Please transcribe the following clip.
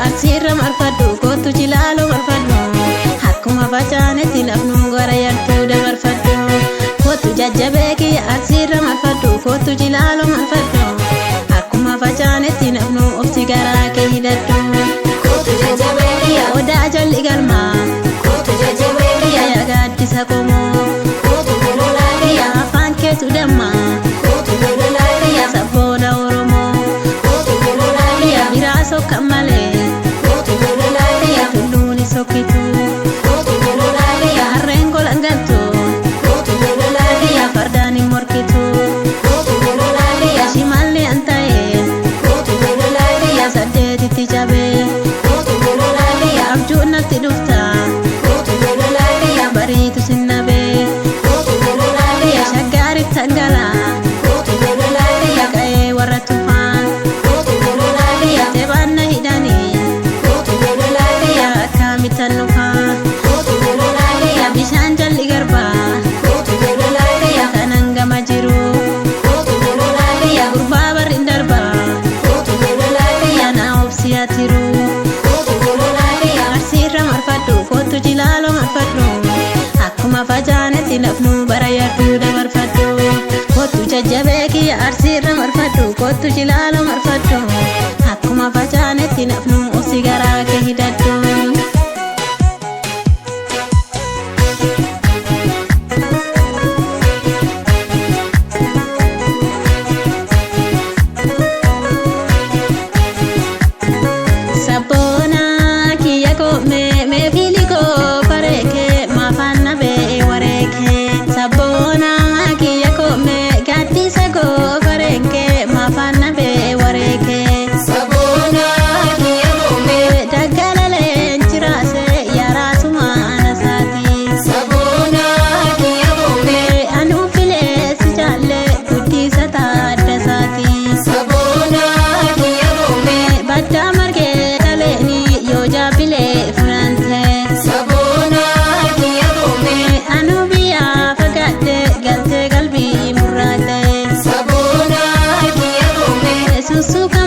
asirra marfadhu kootu jilaaloo marfadhu akkuma facaanetti nafnu gara yartuu dabarfadhu kootu jajjabeeki asirra marfadhu kootu jilaaloo marfadhu akkuma facaanetti nafnu ofti garaa kee hidhadhu kootu jajjabeeki odaa jalli galmaa kootu jajjabeeki yaa gaaddisa qomoo kootu gololaalee afaan keetu dammaa kootu gololaalee sabboona oromoo kootu gololaalee biraaso kammalee kootu gololaalee tulluuni sokkitu kootu gololaalee harreen golangaltu kootu gololaalee fardaan hin morkitu kootu gololaalee shimallee anta'e kootu gololaalee saddeetitti cabee kootu gololaalee abjuun natti dhufta kootu gololaalee bariitu sinnabee kootu gololaalee shaggaaritti hangalaa kootu gololaalee qa'ee warra tufaan kootu gololaalee tebaanna hidhanii kootu gololaalee akkamitti nufaa kootu gololaalee bishaan jalli garbaa kootu gololaalee kanan gama jiru kootu gololaalee gurbaa barrin darbaa kootu gololaalee na obsiyaatiru kootu gololaalee arsiirra marfadhu kootu jilaaloo marfadhu akkuma facaanetti nafnu bara yarduu dabarfadhu kootu jajjabeeki arsiirra marfadhu kootu jilaaloo marfadhu akkuma facaanetti nafnu ofsi garaa kee hidhadhu Suka